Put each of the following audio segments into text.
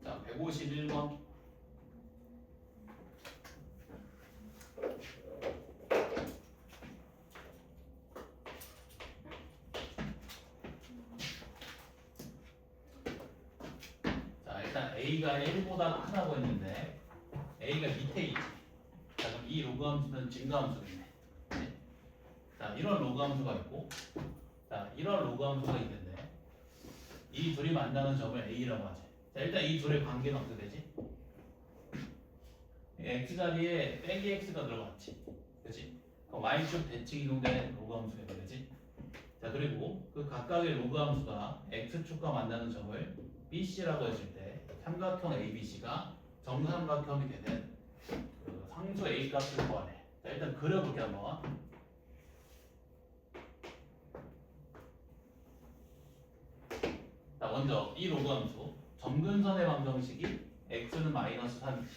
자, 151번. 자, 일단 A가 1보다 크다고 했는데 A가 밑에 있지. 자, 그럼 이 로그 함수는 증가함수겠네. 네? 자, 이런 로그 함수가 있고, 자, 이런 로그 함수가 있는데 이 둘이 만나는 점을 A라고 하지. 자, 일단 이 둘의 관계는 어떻게 되지? x 자리에 빼기 x가 들어갔지, 그렇지? 그럼 y축 대칭 이동된 로그 함수가 되지. 자, 그리고 그 각각의 로그 함수가 x축과 만나는 점을 BC라고 했을 때 삼각형 ABC가 정삼각형이 되는 그 상수 A 값을 구하네. 자, 일단 그려볼게 한번. 자, 먼저 이 로그 함수 점근선의 방정식이 x는 마이너스 3이지.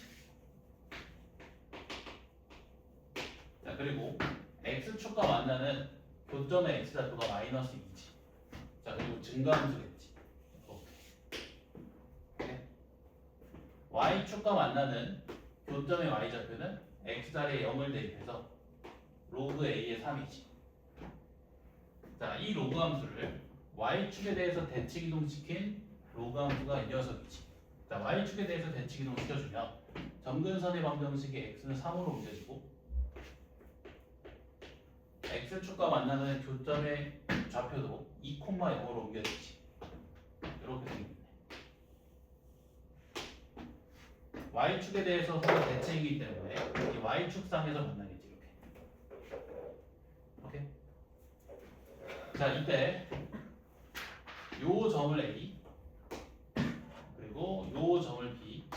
자, 그리고 x축과 만나는 교점의 x좌표가 마이너스 2지. 자, 그리고 증가함수겠지. 오케이. y축과 만나는 교점의 y좌표는 x자리에 0을 대입해서 로그 a의 3이지. 자, 이 로그 함수를 y축에 대해서 대칭 이동시킨 로그 함수가 이 녀석이지. 자, y축에 대해서 대칭 이동시켜주면 점근선의 방정식이 x는 3으로 옮겨지고 x축과 만나는 교점의 좌표도 2,0로 옮겨지지. 이렇게 생겼네. y축에 대해서 서로 대칭이기 때문에 이 y축상에서 만나겠지. 이렇게. 오케이? 자, 이때 요 점을 A, 그리고 요 점을 B,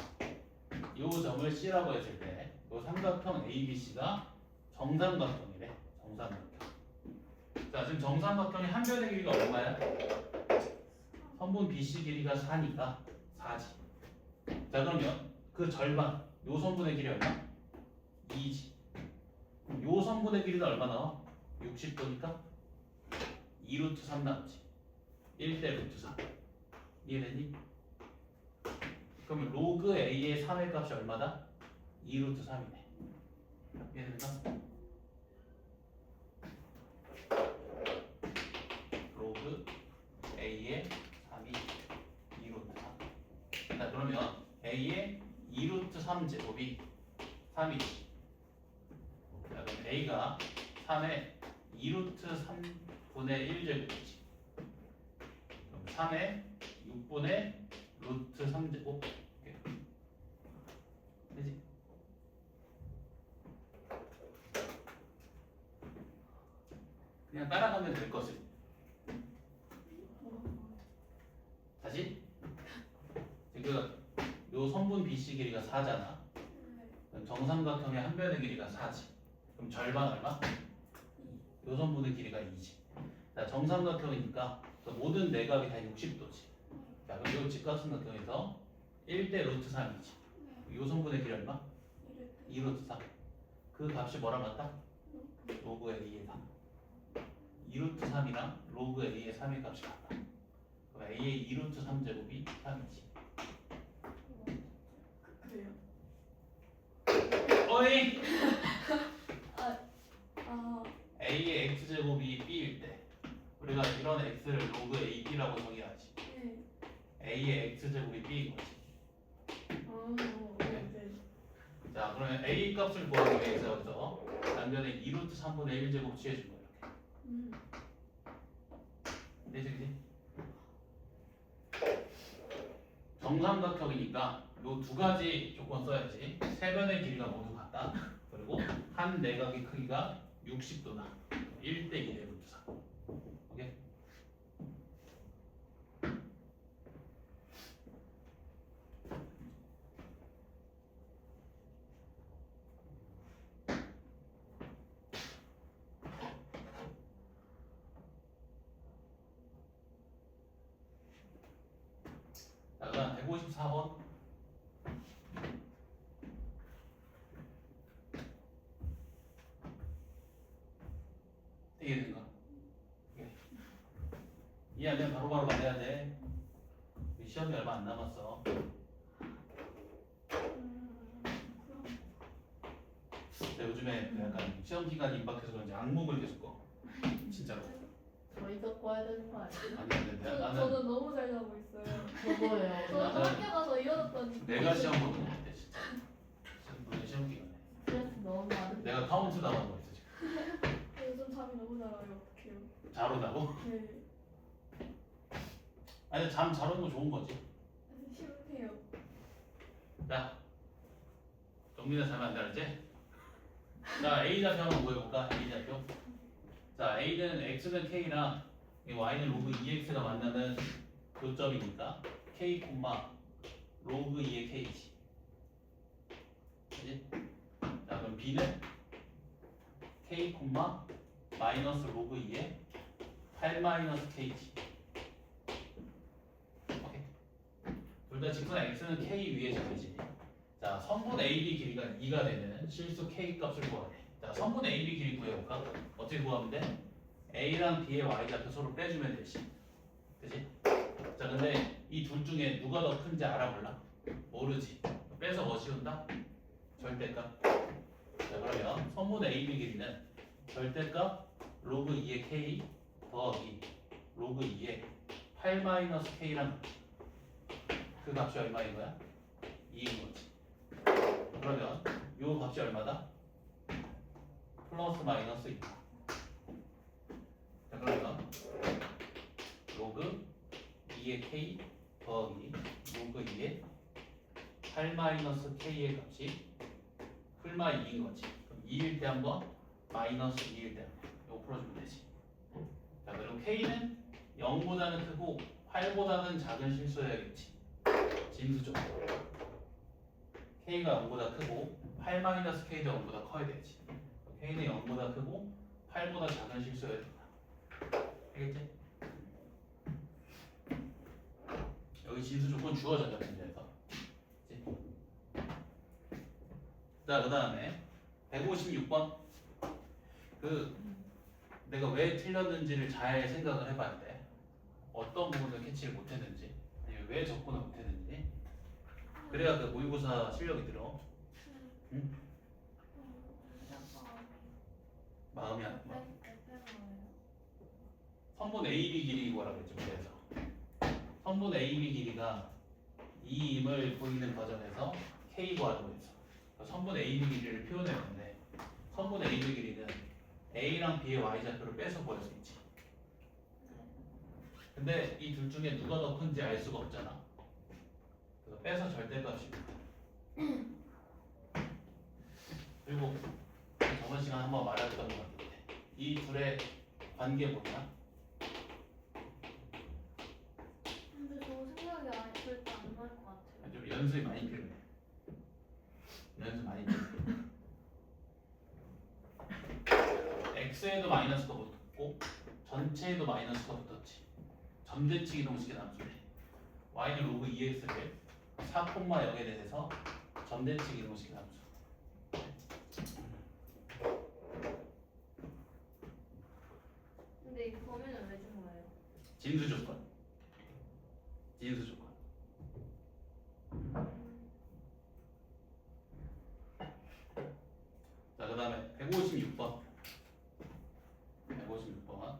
요 점을 C라고 했을 때 요 삼각형 ABC가 정삼각형이래. 정삼각형. 자, 지금 정삼각형의 한 변의 길이가 얼마야? 선분 BC 길이가 4니까 4지. 자, 그러면 그 절반, 요 선분의 길이 얼마? 2지. 그럼 요 선분의 길이는 얼마 나와? 60도니까 2루트 3 남지. 1대 루트 3. 이해되니? 그러면 로그 A의 3의 값이 얼마다? 2루트 3이네. 이해되나? 로그 A의 3이 2루트 3. 자, 그러면 A의 2루트 3 제곱이 3이지. 자, 그럼 A가 3의 2루트 3분의 1 제곱이지. 그럼 3의 6분의 루트 3 제곱. 되지? 그냥 따라가면 될 것을. 다시? 지금 요 선분 BC 길이가 4잖아. 그럼 정삼각형의 한 변의 길이가 4지. 그럼 절반 얼마? 요 선분의 길이가 2지. 자, 정삼각형이니까 그 모든 내각이 다 60도지. 자, 그럼 요 직각삼각형에서 1대 루트 3이지. 요 선분의 길이 얼마? 2루트 3. 그 값이 뭐랑 같다? 로그 A의 3. 2루트 3이랑 로그 A의 3의 값이 같다. 그럼 A의 2루트 3 제곱이 3이지. 그래요? 어이! 아, A의 x제곱이 B일 때 우리가 이런 x를 로그 AB라고 정의하지. 네. A의 x제곱이 B인 거지. 네. 자, 그러면 A 값을 구하기 위해서 여기서 단변에 2루트 3분의 1 제곱 취해준 거야. 이렇게. 되지? 정삼각형이니까 요 두 가지 조건 써야지. 세 변의 길이가 모두 같다. 그리고 한 내각의 크기가 60도다. 1대 2대 루트 3. 오케이? 4번. 이해된가? 이해하면 바로바로 말해야 돼. 시험이 얼마 안 남았어. 근데 요즘에 약간 시험 기간 임박해서 그런지 악몽을 계속 꿔. 진짜로. 저희가 꺼야 되는 거 아니에요? 아니 근데 나는 저는 너무 잘 자고 있어요. 저도예요. 저도 나는- 학교 가서 일어났더니 내가 시험 보는 거 같아 진짜. 물론 시험 기간에. 스트레스 너무 많은데. 내가 카운트 나가는 거 있어 지금. 요즘 잠이 너무 잘 와요. 어떡해요? 잘 온다고? 네. 아니 잠 잘 오는 거 좋은 거지. 심해요. 자, 정민아 자면 안 되는지? 자, A 좌표 한번 보여볼까? A 좌표. 자, A는 X는 K랑 Y는 로그 2X가 만나는 교점이니까 K, 로그 2의 K지. 그지? 자, 그럼 B는 K, 마이너스 로그 2의 8 마이너스 K지. 오케이. 둘 다 직선 X는 K 위에 적혀지지. 자, 선분 AB 길이가 2가 되는 실수 K 값을 구하래. 자, 선분 AB 길이 구해볼까? 어떻게 구하면 돼? A랑 B의 Y좌표 서로 빼주면 되지. 그치? 자, 근데 이 둘 중에 누가 더 큰지 알아볼라? 모르지. 빼서 뭐 씌운다? 절대값. 자, 그러면 선분 AB 길이는 절대값 로그 2의 K 더하기 로그 2의 8 마이너스 K랑 그 값이 얼마인 거야? 2인 거지. 그러면 요 값이 얼마다? 플러스 마이너스 2. 자, 그러면 로그 2의 K 더하기 로그 2의 8 마이너스 K의 값이 풀마 2인 거지. 그럼 2일 때 한번 마이너스 2일 때 한번 이거 풀어주면 되지. 자, 그리고 K는 0보다는 크고 8보다는 작은 실수해야겠지. 진수죠. K가 0보다 크고 8 마이너스 K도 0보다 커야 되지. K는 0보다 크고 8보다 작은 실수해야 된다. 알겠지? 여기 진수 조건 주어져요, 문제에서. 자, 그 다음에 156번. 내가 왜 틀렸는지를 잘 생각을 해봐야 돼. 어떤 부분을 캐치를 못했는지, 아니면 왜 접근을 못했는지. 그래야 그 모의고사 실력이 들어. 응? 마음이 안 와. 선분 AB 길이 구하라고 했죠, 그래서. 선분 AB 길이가 2임을 보이는 과정에서 K 구하라고 했어. 선분 AB 길이를 표현해봤는데, 선분 AB 길이는 A랑 B의 Y좌표를 빼서 구할 수 있지. 근데 이 둘 중에 누가 더 큰지 알 수가 없잖아. 그래서 빼서 절대값입니다. 그리고 저번 시간 한번 말했던 것 같은데 이 둘의 관계 뭐냐? 근데 저 생각이 절대 안 날 것 같아요. 좀 연습이 많이 필요해. 연습 많이 필요해. x에도 마이너스가 붙었고 전체에도 마이너스가 붙었지. 점대칭 이동식의 함수네. y는 로그 2x를 4,0에 대해서 점대칭 이동식의 함수. 근데 이 범위는 왜 준 거예요? 진수 조건. 진수 조건. 자, 그 다음에 156번. 156번.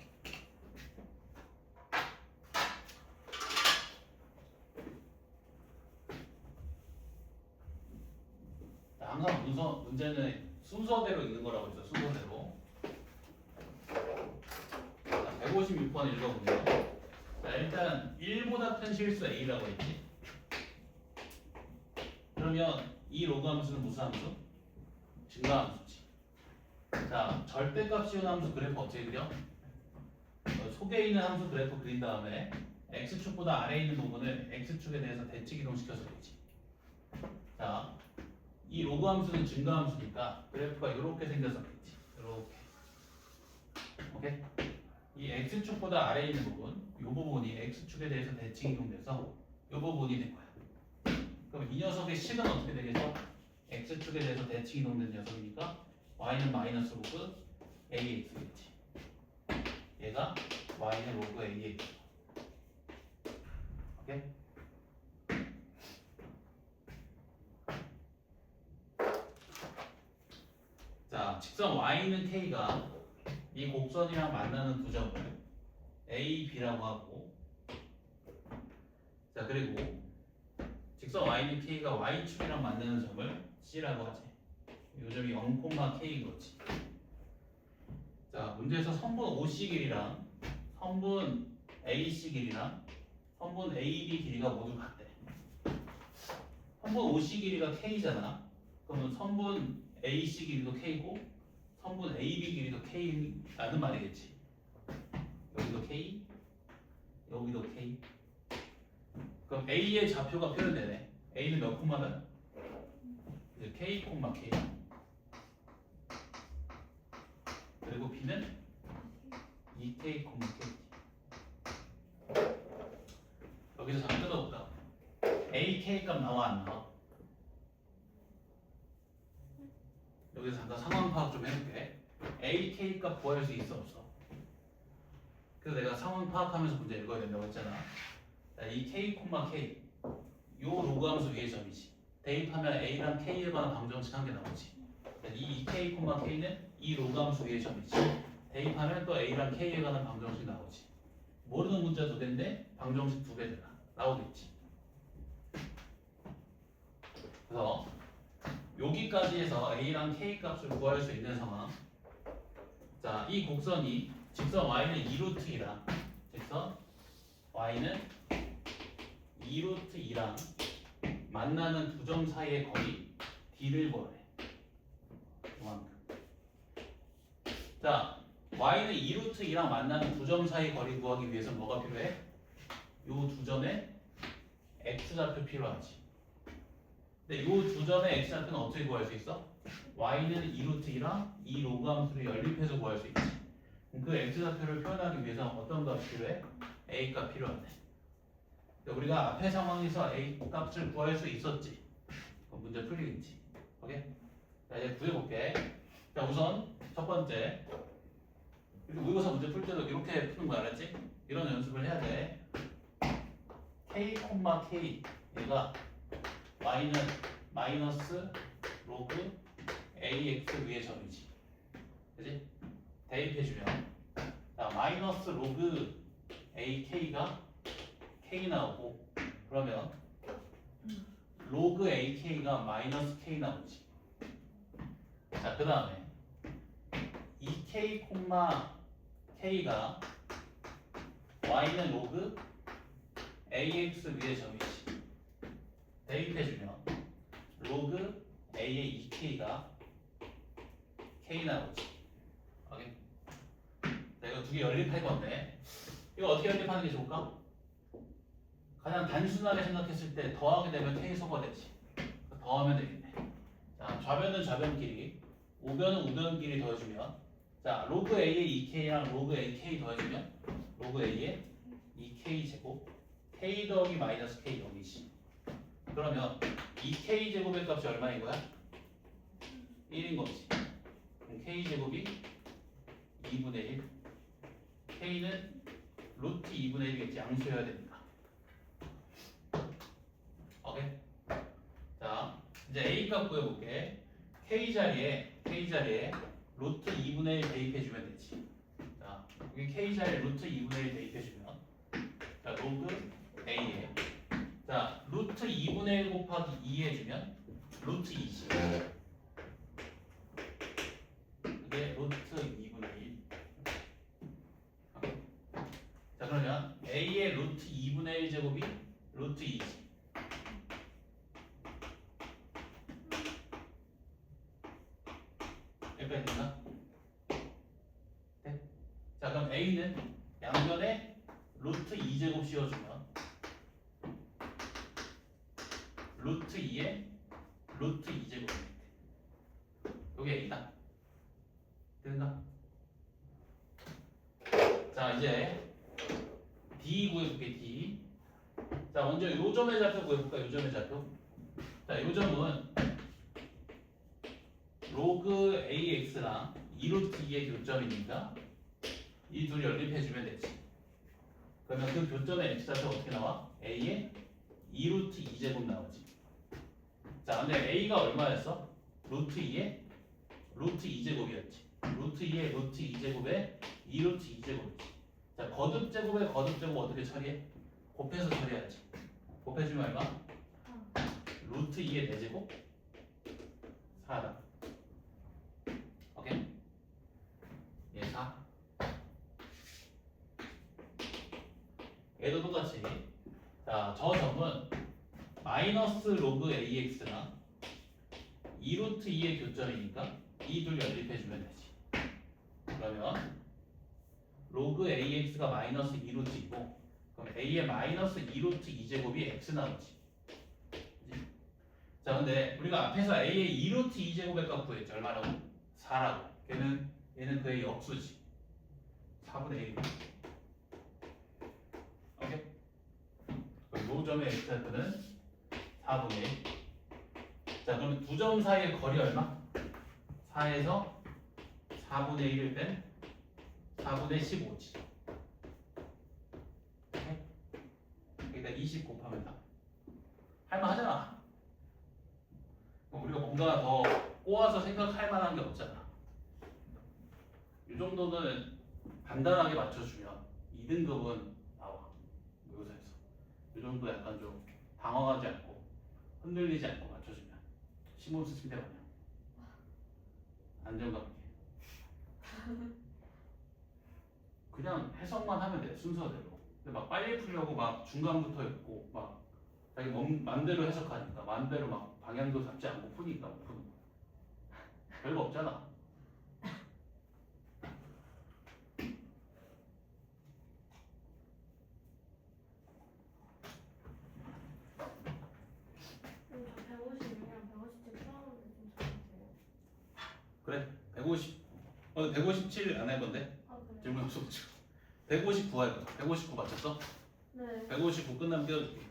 항상 문제는 순서대로 있는 거라고 했죠. 순서대로. 자, 156번 읽어보면. 자, 일단 1보다 큰 실수 A라고 했지. 그러면 이 로그 함수는 무슨 함수? 증가 함수지. 자, 절대값 씌운 함수 그래프 어떻게 그려? 속에 있는 함수 그래프 그린 다음에 x축보다 아래에 있는 부분을 x축에 대해서 대칭 이동시켜서 되지. 자, 이 로그 함수는 증가 함수니까 그래프가 이렇게 생겼었겠지. 이렇게. 오케이? 이 x축보다 아래에 있는 부분, 이 부분이 x축에 대해서 대칭 이동돼서 이 부분이 된 거야. 그럼 이 녀석의 식은 어떻게 되겠어? x축에 대해서 대칭 이동된 녀석이니까 y는 마이너스 로그 ax겠지. 얘가 y는 로그 ax. 오케이? 자, 직선 y는 k가 이 곡선이랑 만나는 두 점을 a, b라고 하고, 자 그리고 직선 y는 k가 y축이랑 만나는 점을 c라고 하지. 이 점이 0,k인 거지. 자, 문제에서 선분 OC 길이랑 선분 AC 길이랑 선분 AB 길이가 모두 같대. 선분 OC 길이가 k잖아. 그러면 선분 AC 길이도 k고 선분 AB 길이도 k라는 말이겠지. 여기도 k, 여기도 k. 그럼 A의 좌표가 표현되네. A는 몇 콤마다? 이제 k, k. 그리고 B는 2k, k. 여기서 잠깐 뜯어볼까? AK 값 나와 안 나와? 여기서 잠깐 상황 파악 좀 해볼게. AK 값 구할 수 있어 없어? 그래서 내가 상황 파악하면서 문제 읽어야 된다고 했잖아. 자, 이 k, k 요 로그 함수 위의 점이지. 대입하면 a랑 k에 관한 방정식 한 개 나오지. 이 2k, k는 이 로그 함수 위의 점이지. 대입하면 또 a랑 k에 관한 방정식 나오지. 모르는 문자 두 개인데 방정식 두 개잖아. 나오겠지. 그래서 여기까지 해서 a랑 k 값을 구할 수 있는 상황. 자, 이 곡선이 직선 y는 2루트2랑 직선 y는 2루트2랑 만나는 두 점 사이의 거리 d를 구하래. 이만큼. 자, y는 2루트2랑 만나는 두 점 사이의 거리 구하기 위해서 뭐가 필요해? 요 두 점의 x좌표 필요하지. 근데 요 두 점의 x좌표는 어떻게 구할 수 있어? y는 2루트2랑 이 로그 함수를 연립해서 구할 수 있지. 그럼 그 x좌표를 표현하기 위해서 어떤 값이 필요해? a 값 필요하네. 우리가 앞에 상황에서 a 값을 구할 수 있었지. 그럼 문제 풀리겠지. 오케이? 자, 이제 구해볼게. 자, 우선 첫 번째, 이렇게 모의고사 문제 풀 때도 이렇게 푸는 거 알았지? 이런 연습을 해야 돼. k, k 얘가 y는 마이너스 로그 ax 위의 점이지. 그지? 대입해주면 자, 마이너스 로그 ak가 k 나오고, 그러면 로그 ak가 마이너스 k 나오지. 자, 그 다음에 2k, k가 y는 로그 ax 위의 점이지. 대입해주면 로그 a의 2k가 k 나오지. 오케이? 자, 이거 두 개 연립할 건데 이거 어떻게 연립하는 게 좋을까? 가장 단순하게 생각했을 때 더하게 되면 k 소거되지. 더하면 되겠네. 자, 좌변은 좌변끼리, 우변은 우변끼리 더해주면, 자, 로그 a의 2k랑 로그 ak 더해주면 로그 a의 2k 제곱 k 더하기 마이너스 k 여기지. 그러면 2k 제곱의 값이 얼마인 거야? 1인 거지. 그럼 k 제곱이 2분의 1. k는 루트 2분의 1이겠지. 양수여야 되니까. 오케이? 자, 이제 a 값 구해볼게. k 자리에 루트 2분의 1 대입해주면 되지. 자, 여기 k 자리에 루트 2분의 1 대입해주면, 자, 로그 a에, 자, 루트 2분의 1 곱하기 2 해주면 루트 2지. 그게 루트 2분의 1. 자, 그러면 a의 루트 2분의 1 제곱이 루트 2지. 여기까지 됐나? 네? 자, 그럼 a는 양변에 루트 2제곱 씌워주면 루트 2에 루트 2제곱. 여기 a다. 됐나? 자, 이제 D 구해볼게. D. 자, 먼저 요 점의 좌표 구해볼까? 요 점의 좌표. 자, 이 점은 로그 AX랑 2루트 2의 교점이니까 이 둘 연립해주면 되지. 그러면 그 교점의 x좌표 어떻게 나와? a의 2루트 2제곱 나오지. 자, 근데 a가 얼마였어? 루트 2의 루트 2제곱이었지. 루트 2의 루트 2제곱에 2루트 2제곱이지. 자, 거듭 제곱에 거듭 제곱 어떻게 처리해? 곱해서 처리해야지. 곱해주면 얼마? 루트 2의 4제곱? 4다. 오케이? 얘 4. 얘도 똑같이. 자, 저 점은 마이너스 로그 AX랑 2루트 2의 교점이니까 이 둘 연립해주면 되지. 그러면 로그 AX가 마이너스 2루트이고 그럼 A의 마이너스 2루트 2제곱이 X 나오지. 그치? 자, 근데 우리가 앞에서 A의 2루트 2제곱의 값 구했지. 얼마라고? 4라고. 얘는 그의 역수지. 4분의 1. 오케이? 그럼 요 점의 x좌표는 4분의 1. 자, 그러면 두 점 사이의 거리 얼마? 4에서 4분의 1을 뺀 4분의 15지. 오케이? 여기다 20 곱하면 다. 할만하잖아. 그럼 우리가 뭔가 더 꼬아서 생각할 만한 게 없잖아. 이 정도는 간단하게 맞춰주면 2등급은 나와. 모의고사에서. 이 정도 약간 좀 당황하지 않고 흔들리지 않고 맞춰주면 시몬스 침대 마냥 안정감 있게. 그냥 해석만 하면 돼. 순서대로. 근데 막 빨리 풀려고 막 중간부터 읽고 막 자기 맘대로 해석하니까 맘대로 막 방향도 잡지 않고 푸니까 못 푸는 거야. 별거 없잖아. 저 150이랑 157 풀어보는데 좀 잘못해요. 그래. 150. 157 안 할 건데? 아 그래요? 질문 없어. 159 할 거야. 159 맞췄어? 네. 159 끝나면 띄워줄게.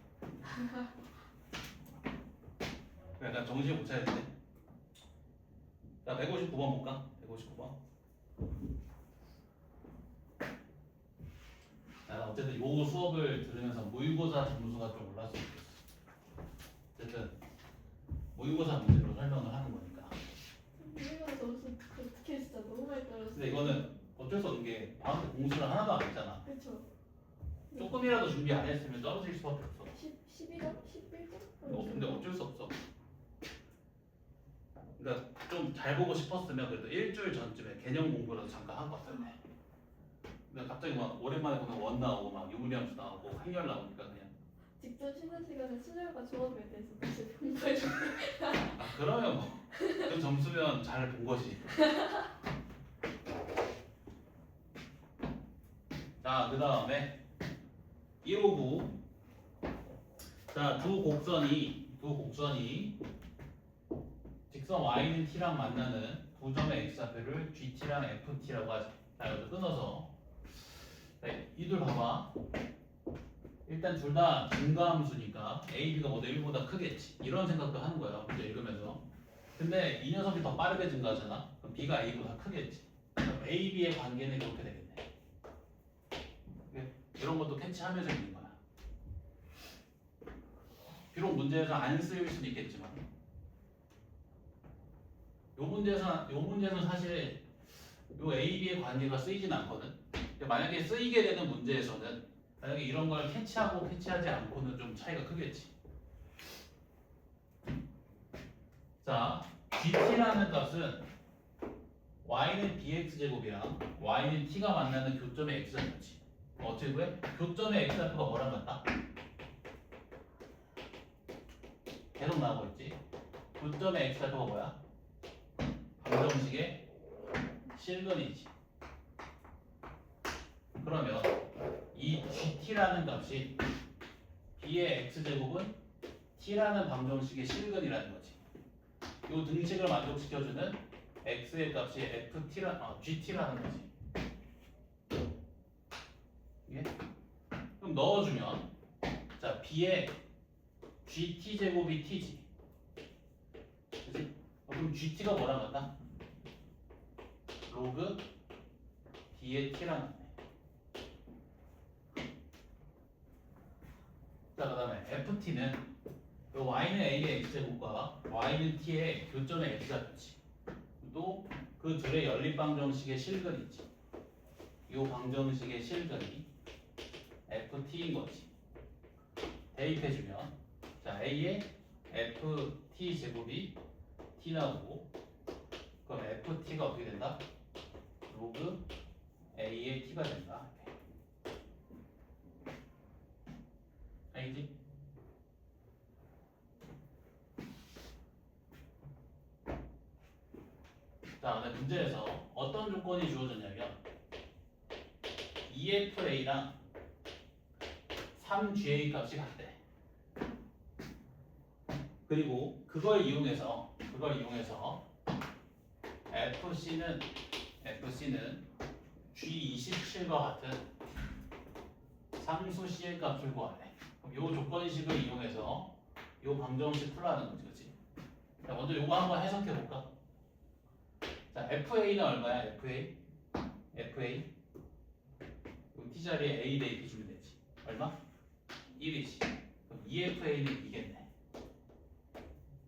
약간 정신 못 차리는데. 자, 159번 볼까? 159번. 나 어쨌든 요 수업을 들으면서 모의고사 점수가 좀 올랐으면 좋겠어. 어쨌든 모의고사 문제로 설명을 하는 거니까. 이거 점수 어떻게 진짜 너무 많이 떨어졌어. 근데 이거는 어쩔 수 없는 게 방학 때 공부를 하나도 안 했잖아. 그쵸? 조금이라도 준비 안 했으면 떨어질 수밖에 없어. 12점? 11점? 근데 어쩔 수 없어. 그러니까 좀 잘 보고 싶었으면 그래도 일주일 전쯤에 개념 공부라도 잠깐 하고 왔어야 돼. 근데 갑자기 막 오랜만에 보면 원 나오고 막 유무리함수 나오고 행렬 나오니까 그냥 직접 쉬는 시간에 수녀가 조합에 대해서 다시 공부해줄게. 아 그러면 뭐 그 점수면 잘 본 거지. 자, 그 다음에 159. 자, 두 곡선이 직선 y는 t랑 만나는 두 점의 x좌표를 gt랑 ft라고 하죠. 자, 여기서 끊어서 네, 이둘 봐봐. 일단 둘 다 증가함수니까 a, b가 모두 1보다 크겠지. 이런 생각도 하는 거야. 문제 읽으면서. 근데 이 녀석이 더 빠르게 증가하잖아. 그럼 b가 a보다 크겠지. 그럼 a, b의 관계는 이렇게 되겠네. 이런 것도 캐치하면서 있는 거야. 비록 문제에서 안 쓰일 수도 있겠지만 요 문제에서 사실 요 A, B의 관계가 쓰이진 않거든. 근데 만약에 쓰이게 되는 문제에서는 만약에 이런 걸 캐치하고 캐치하지 않고는 좀 차이가 크겠지. 자, GT라는 값은 Y는 BX제곱이랑 Y는 T가 만나는 교점의 X좌표지. 어떻게 구해? 교점의 X좌표가 뭐랑 같다? 계속 나오고 있지. 교점의 X좌표가 뭐야? 방정식의 실근이지. 그러면 이 GT라는 값이 B의 X제곱은 T라는 방정식의 실근이라는 거지. 이 등식을 만족시켜주는 X의 값이 GT라는 거지. 예? 그럼 넣어주면 자 B의 GT 제곱이 T지. 그치? 그럼 GT가 뭐랑 같다? 로그 B의 T랑 같네. 자, 그 다음에 FT는 요 Y는 A의 X제곱과 Y는 T의 교점의 X좌표지. 또 그 둘의 연립방정식의 실근이 있지. 요 방정식의 실근이 FT인 거지. 대입해주면 자 A의 FT 제곱이 T 나오고 그럼 FT가 어떻게 된다? 로그 A의 T가 된다. 알겠지? 자, 근데 문제에서 어떤 조건이 주어졌냐면 EFA랑 3GA 값이 같대. 그리고 그걸 이용해서 FC는 G27과 같은 상수 C의 값을 구하래. 그럼 요 조건식을 이용해서 요 방정식 풀라는 거지, 그렇지? 자, 먼저 요거 한번 해석해 볼까? 자, FA는 얼마야? FA 요 T 자리에 A 대입해 주면 되지. 얼마? 1이지. 그럼 EFA는 이겠네.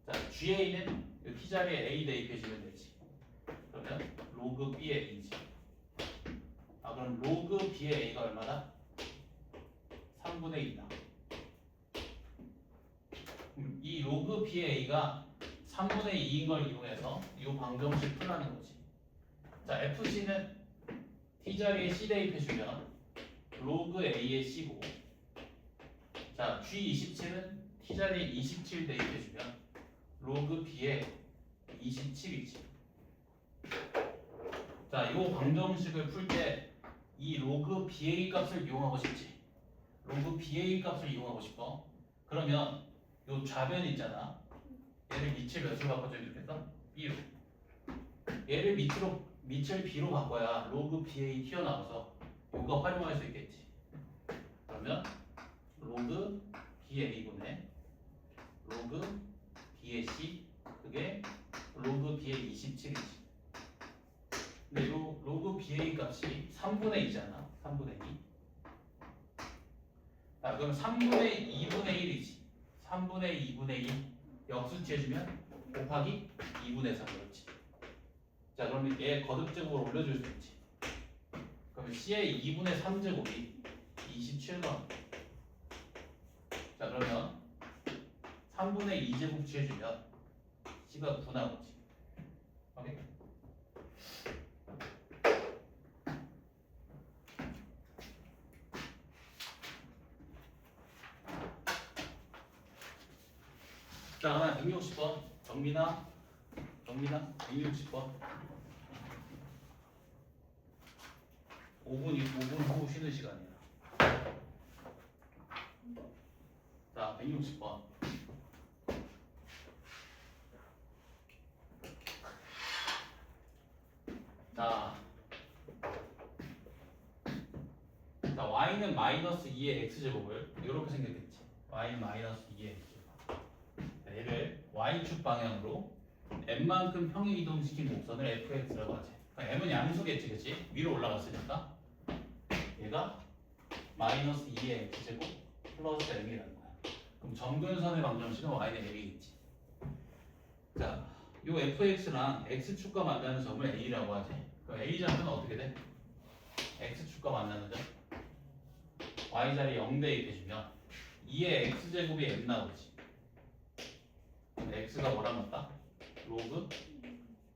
자, GA는 요 T 자리에 A 대입해 주면 되지. 그러면 로그 B의 A지. 아, 그럼 로그 B의 A가 얼마다? 3분의 2다. 이 로그 B의 A가 3분의 2인 걸 이용해서 이 방정식 풀라는 거지. 자, FC는 T 자리에 C 대입해주면 로그 A의 C고, 자, G27은 T 자리에 27 대입해주면 로그 B의 27이지. 자, 이 방정식을 풀 때 이 로그 BA 값을 이용하고 싶지. 로그 BA 값을 이용하고 싶어. 그러면 요 좌변 있잖아. 얘를 밑을 몇으로 바꿔줘야 좋겠다? B로. 얘를 밑을 B로 바꿔야 로그 BA 튀어나와서 요거 활용할 수 있겠지. 그러면 로그 BA분의 로그 B의 C, 그게 로그 B의 27이지. 근데 요 로그 BA 값이 3분의 2잖아. 3분의 2. 자, 그럼 3분의 2분의 1이지. 3분의 2분의 2 역수치 해주면 곱하기 2분의 3 그렇지. 자, 그러면 얘 거듭제곱으로 올려줄 수 있지. 그러면 C의 2분의 3제곱이 27번. 자, 그러면 3분의 2제곱 취해주면 C가 9 나오지. 오케이? 자, 하나 160번. 정민아 160번. 5분 후 쉬는 시간이야. 자, 160번. 자, y는 마이너스 2의 x제곱을 이렇게 생겼겠지. y는 마이너스 2의 x제곱. 자, 얘를 y축 방향으로 m만큼 평행 이동시킨 곡선을 fx라고 하지. 그러니까 m은 양수겠지, 그치? 위로 올라갔으니까 얘가 마이너스 2의 x제곱 플러스 m이라는 거야. 그럼 점근선의 방정식은 y는 m이겠지. 자, 요 fx랑 x축과 만나는 점을 a라고 하지. 그럼 a좌표는 어떻게 돼? x축과 만나는 점 y자리 0 대입해주면 2의 x제곱이 m 나오지. 그럼 x가 뭐랑 같다? 로그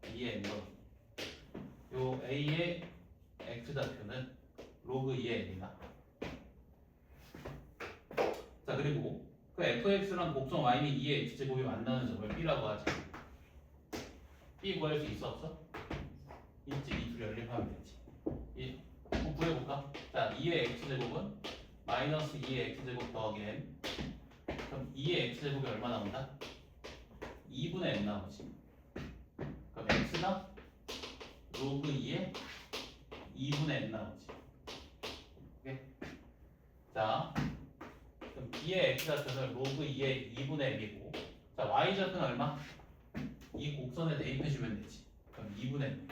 2의 m과 요 a의 x좌표는 로그 2의 m이다. 자, 그리고 그 fx랑 곡선 y는 2의 x제곱이 만나는 점을 b라고 하지. b 구할 수 있어 없어? 있지. 이 둘이 연립하면 되지. 이 구해볼까? 자, 2의 x제곱은 마이너스 2의 x제곱 더하기 m. 그럼 2의 x제곱이 얼마 나온다? 2분의 m 나오지. 그럼 x가 로그 2의 2분의 m 나오지. 오케이? 자, 그럼 b의 x좌표는 로그 2의 2분의 m이고, 자, y좌표는 얼마? 이 곡선에 대입해주면 되지. 그럼 2분의 1.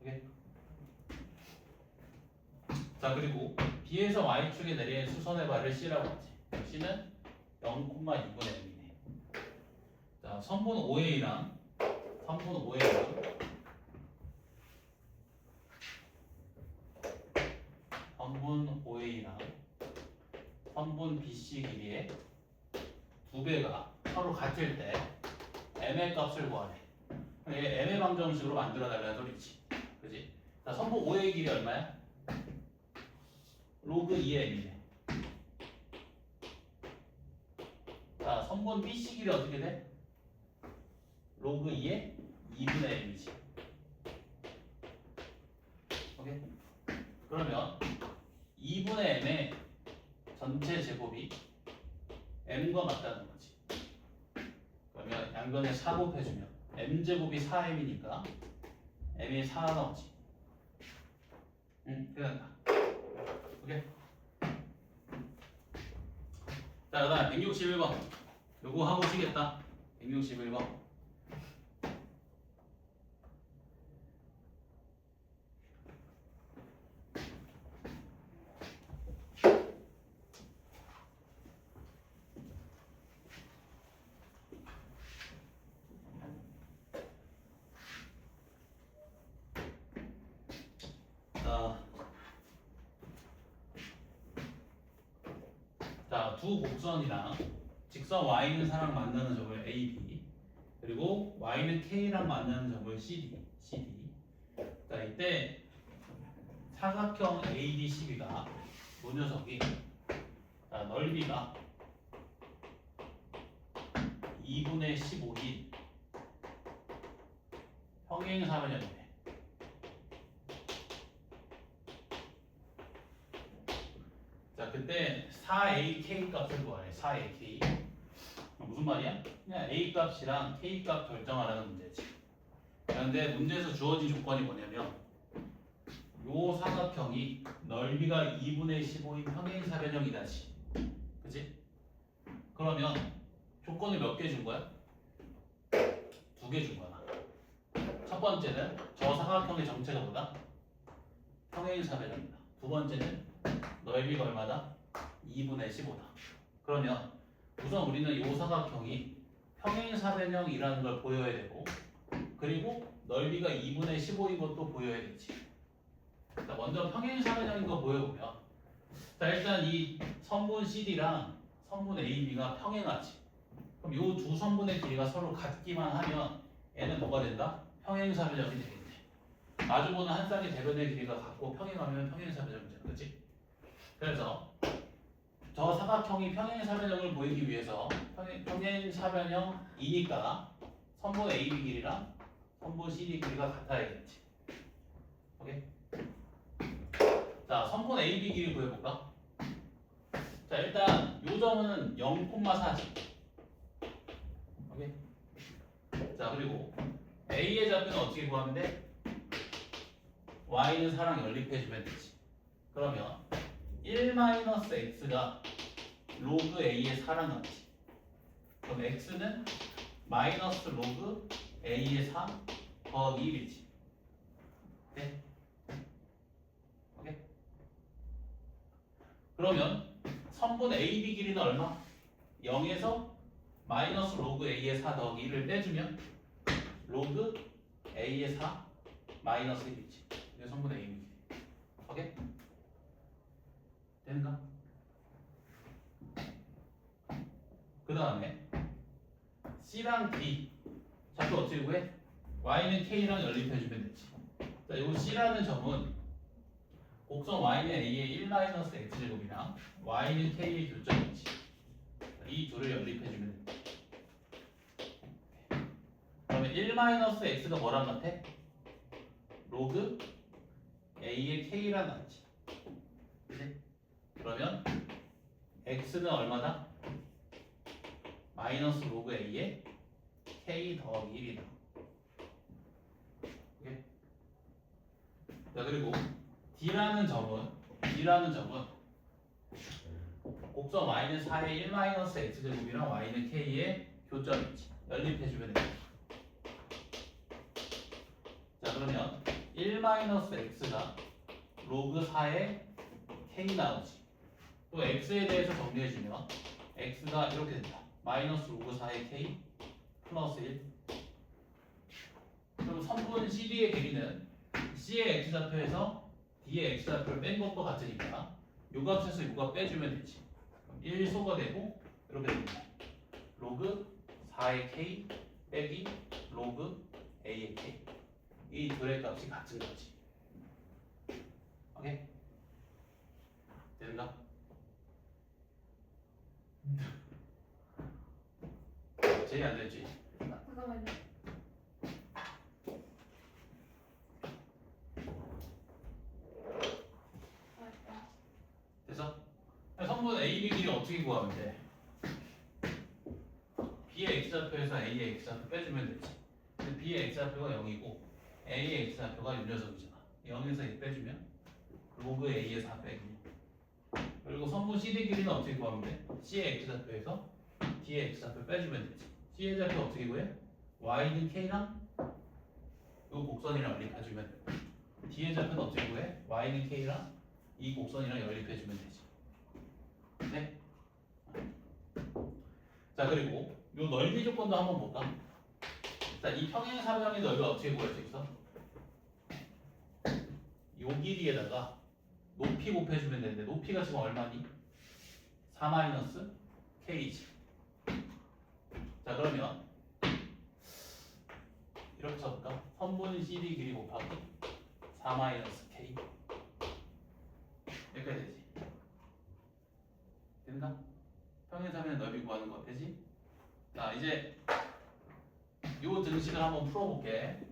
오케이? 자, 그리고 B에서 Y축에 내린 수선의 발을 C라고 하지. C는 0,2분의 1이네. 자, 선분 OA랑 선분 OA랑 선분 OA랑 선분 BC 길이의 두 배가 서로 같을 때 M의 값을 구하래. 이게 M의 방정식으로 만들어 달라는 소리지. 그지? 자, 선분 OA 길이 얼마야? 로그 2의 M이네. 자, 선분 BC 길이 어떻게 돼? 로그 2의 2분의 M이지. 오케이? 그러면 2분의 M의 전체 제곱이 M과 같다는 거지. 그러면 양변에 4 곱해주면 M제곱이 4M이니까 M이 4 나오지. 끝난다. 오케이? 자, 그 다음 161번. 요거 하고 쉬겠다. 161번. 자, 두 곡선이랑 직선 Y는 사랑 만나는 점을 AB 그리고 Y는 K랑 만나는 점을 CD. 자, 이때 사각형 ADCB가 이 녀석이 자, 넓이가 2분의 15인 평행사변형이네. 자, 그때 4AK 값을 구하래. 4AK. 무슨 말이야? 그냥 A 값이랑 K 값 결정하라는 문제지. 그런데 문제에서 주어진 조건이 뭐냐면 요 사각형이 넓이가 2분의 15인 평행사변형이다지. 그치? 그러면 조건을 몇 개 준 거야? 2개 준 거야. 첫 번째는 저 사각형의 정체가 뭐다? 평행사변형이다. 두 번째는 넓이가 얼마다? 2분의 15다. 그러면 우선 우리는 이 사각형이 평행사변형이라는 걸 보여야 되고 그리고 넓이가 2분의 15인 것도 보여야 되지. 자, 먼저 평행사변형인 거 보여보면 자, 일단 이 선분 CD랑 선분 AB가 평행하지. 그럼 이 두 선분의 길이가 서로 같기만 하면 얘는 뭐가 된다? 평행사변형이 되겠네. 마주보는 한 쌍의 대변의 길이가 같고 평행하면 평행사변형이잖아. 그치? 그래서 저 사각형이 평행사변형을 보이기 위해서 평행사변형이니까 선분 AB 길이랑 선분 CD 길이가 같아야겠지. 오케이? 자, 선분 AB 길이 구해볼까? 자, 일단 요 점은 0,4지. 오케이? 자, 그리고 A의 좌표는 어떻게 구하면 돼? Y는 사랑 연립해주면 되지. 그러면 1-x가 로그 A의 4랑 같지. 그럼 x는 마이너스 로그 A의 4 더하기 1이지. 네? 오케이? 그러면 선분 AB 길이는 얼마? 0에서 마이너스 로그 A의 4 더하기 1을 빼주면 로그 A의 4 마이너스 1이지. 이게 선분 AB 길이. 오케이? 되는가? 그 다음에 C랑 D 좌표 어떻게 구해? Y는 K랑 연립해주면 되지. 자, 이 C라는 점은 곡선 Y는 A의 1-x제곱이랑 Y는 K의 교점이지. 이 둘을 연립해주면 돼. 그러면 1-x가 뭐랑 같아? 로그 A의 K랑 같지. 그치? 그러면 x는 얼마다? 마이너스 로그 A의 K 더하기 1이다. 오케이? 자, 그리고 D라는 점은 곡선 Y는 4의 1-x제곱이랑 Y는 K의 교점이 있지. 연립해주면 돼. 자 그러면 1-x가 로그 4의 k 나오지. 또 x에 대해서 정리해주면 x가 이렇게 된다. 마이너스 로그 4의 k 플러스 1. 그럼 선분 CD의 길이는 C의 x좌표에서 D의 x좌표를 뺀 것과 같으니까 요 값에서 요 값 빼주면 되지. 그럼 1소가 되고 이렇게 됩니다. 로그 4의 k 빼기 로그 a의 k. 이 둘의 값이 같은 거지. 오케이? 되는가? 제일 안 됐지? 잠깐만요. 돼서? 성분 A, B 길이 어떻게 구하면 돼? B의 x좌표에서 A의 x좌표 빼주면 되지. 근데 B의 x좌표가 0이고 A의 x좌표가 이 녀석이잖아. 0에서 1 빼주면 로그 A의 4 빼기. 그리고 선분 CD 길이는 어떻게 구하면 돼? C의 x좌표에서 D의 x좌표 빼주면 되지. C의 좌표 어떻게 구해? Y는 K랑 이 곡선이랑 연립해주면 돼. D의 좌표는 어떻게 구해? Y는 K랑 이 곡선이랑 연립해주면 되지. 네? 자 그리고 요 넓이 조건도 한번 볼까? 자 이 평행사변의 넓이 어떻게 구할 수 있어? 요 길이에다가 높이 곱해주면 되는데 높이가 지금 얼마니? 4-k지. 자 그러면 이렇게 써볼까? 선분 CD 길이 곱하기 4-k 이렇게 되지. 됐나? 평행사변의 넓이 구하는 거 되지? 자 이제 요 등식을 한번 풀어볼게.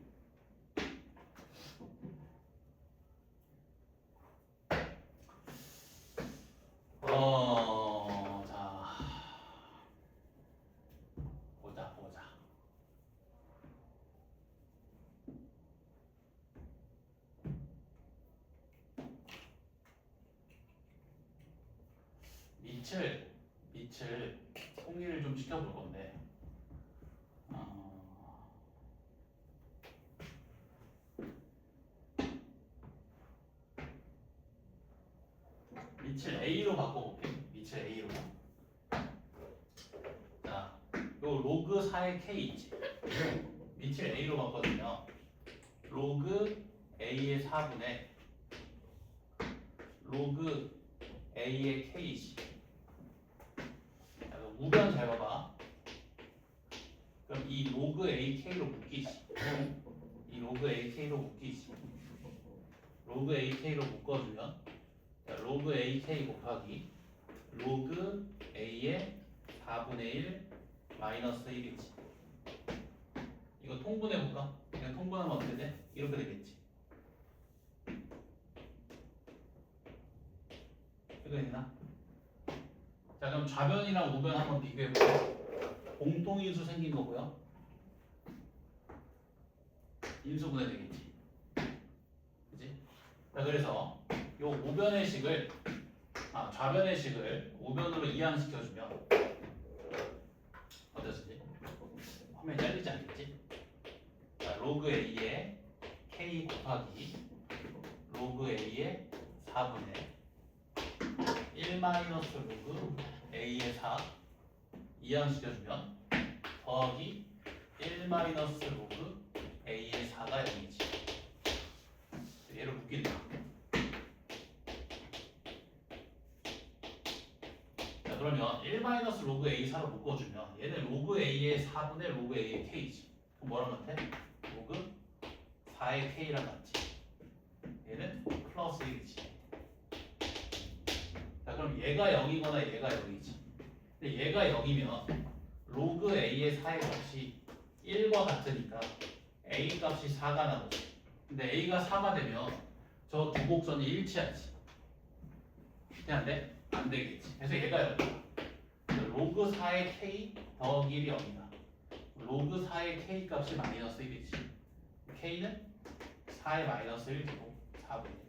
자 보자. 밑을 통일을 좀 시켜볼 건데. 밑을 A로 바꿔볼게. 밑을 A로. 자, 요 로그 4의 K 있지. 밑을 A로 바꿔주면 로그 A의 4분의 로그 A의 K씩. 우변 잘 봐봐. 그럼 이 로그 AK로 묶이지. 이 로그 AK로 묶이지. 로그 AK로 묶어주면 자, 로그 AK 곱하기 로그 A의 4분의 1 마이너스 1이지. 이거 통분해볼까? 그냥 통분하면 어떻게 돼? 이렇게 되겠지. 이거 되나? 자 그럼 좌변이랑 우변 한번 비교해볼게요. 공통인수 생긴 거고요. 인수분해 되겠지. 그치? 자 그래서 요 우변의 식을 좌변의 식을 우변으로 이항시켜주면 어땠지? 화면이 잘리지 않겠지? 자 로그 A의 K 곱하기 로그 A의 4분의 1 마이너스 로그 A의 4 이항시켜주면 더하기 1 마이너스 로그 A의 4가 0이지. 얘를 묶인다. 자 그러면 1 마이너스 로그 A 4로 묶어주면 얘는 로그 A의 4분의 로그 A의 K지. 그럼 뭐랑 같아? 로그 4의 K랑 같지. 얘는 플러스 1이지. 자 그럼 얘가 0이거나 얘가 0이지. 근데 얘가 0이면 로그 A의 4의 값이 1과 같으니까 A 값이 4가 나오지. 근데 A가 4가 되면 저 두 곡선이 일치하지. 이렇게 안 돼? 안 되겠지. 그래서 얘가 0이야. 로그 4의 K 더하기 1이 0이다. 로그 4의 K 값이 마이너스 1이지. K는 4의 마이너스 1이고 4분의 1.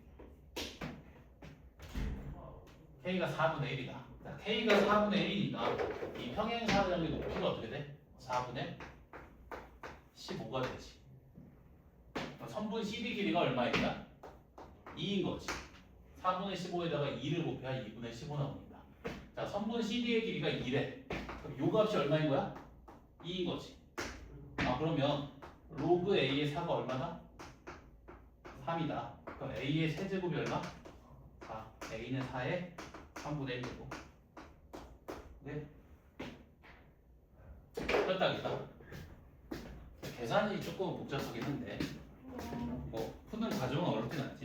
K가 4분의 1이다. 자, K가 4분의 1이니까 이 평행사변의 높이가 어떻게 돼? 4 4분의 15가 되지. 그럼 선분 CD 길이가 얼마인가? 2인 거지. 4분의 15에다가 2를 곱해야 2분의 15 나옵니다. 자, 선분 CD의 길이가 2래. 그럼 요 값이 얼마인 거야? 2인 거지. 아, 그러면 로그 A의 4가 얼마다? 3이다. 그럼 A의 세제곱이 얼마? 4. A는 4의 3분의 1제곱. 네? 혈당이다. 계산이 조금 복잡하긴 한데 뭐 푸는 과정은 어렵진 않지.